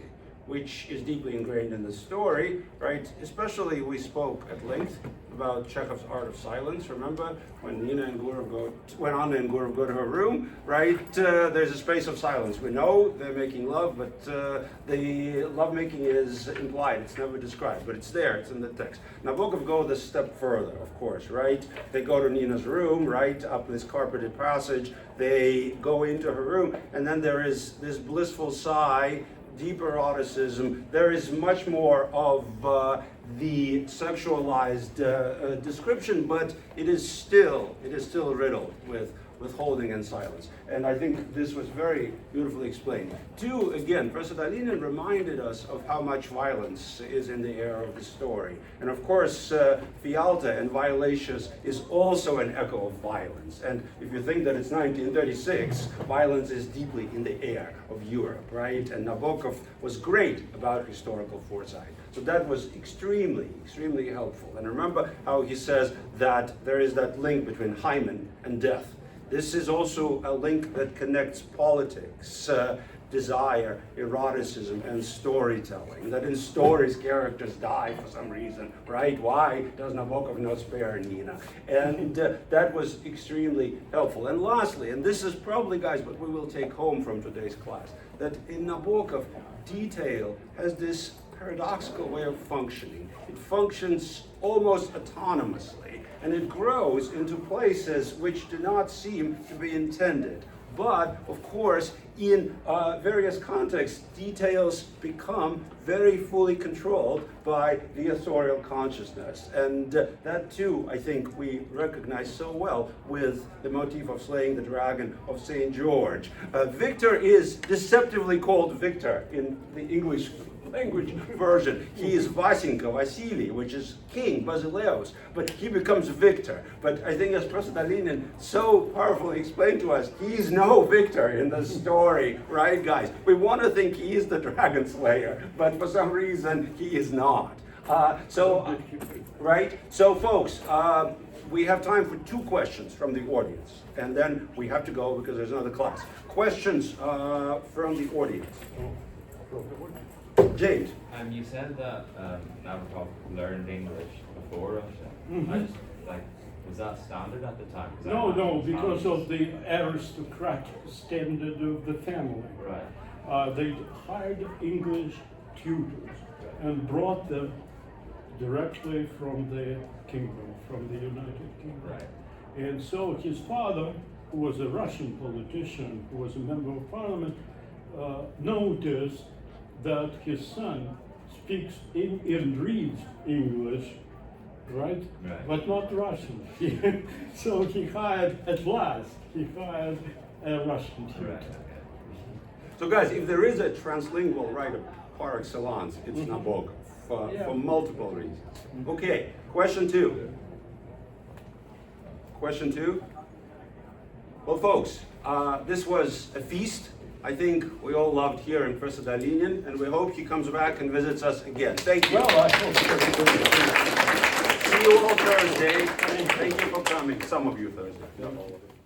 which is deeply ingrained in the story, right? Especially we spoke at length about Chekhov's art of silence. Remember when Nina and Gurov when Anna and Gurov go to her room, right? There's a space of silence. We know they're making love, but the lovemaking is implied. It's never described, but it's there. It's in the text. Nabokov goes a step further, of course, right? They go to Nina's room, right, up this carpeted passage. They go into her room, and then there is this blissful sigh, deeper eroticism. There is much more of the sexualized description, but it is still riddled with withholding, and silence. And I think this was very beautifully explained. Two, again, Professor Dolinin reminded us of how much violence is in the air of the story. And of course, Fialta and Violaceous is also an echo of violence. And if you think that it's 1936, violence is deeply in the air of Europe, right? And Nabokov was great about historical foresight. So that was extremely, extremely helpful. And remember how he says that there is that link between hymen and death. This is also a link that connects politics, desire, eroticism, and storytelling. That in stories, characters die for some reason, right? Why does Nabokov not spare Nina? And that was extremely helpful. And lastly, and this is probably, guys, what we will take home from today's class, that in Nabokov, detail has this paradoxical way of functioning. It functions almost autonomously, and it grows into places which do not seem to be intended. But, of course, in various contexts, details become very fully controlled by the authorial consciousness. And that, too, I think we recognize so well with the motif of slaying the dragon of St. George. Victor is deceptively called Victor in the English language version. He is Vasinka, Vasily, which is king, Basileus, but he becomes Victor. But I think as Professor Dolinin so powerfully explained to us, he is no Victor in the story, right, guys? We want to think he is the dragon slayer, but for some reason he is not. Right? So folks, we have time for 2 questions from the audience, and then we have to go because there's another class. Questions from the audience. James. You said that Nabokov learned English before Russia. Mhm. I just, was that standard at the time? No, because of the aristocratic standard of the family. Right. They hired English tutors and brought them directly from the kingdom, from the United Kingdom. Right. And so his father, who was a Russian politician, who was a member of parliament, noticed that his son speaks and reads English, right? But not Russian. So he hired a Russian tutor. Right. So guys, if there is a translingual writer par excellence, it's Nabokov for multiple reasons. Okay, question 2. Question 2. Well, folks, this was a feast. I think we all loved hearing Professor Dolinin, and we hope he comes back and visits us again. Thank you. Well, I hope See you all Thursday. Thank you for coming. Some of you Thursday, not all of you.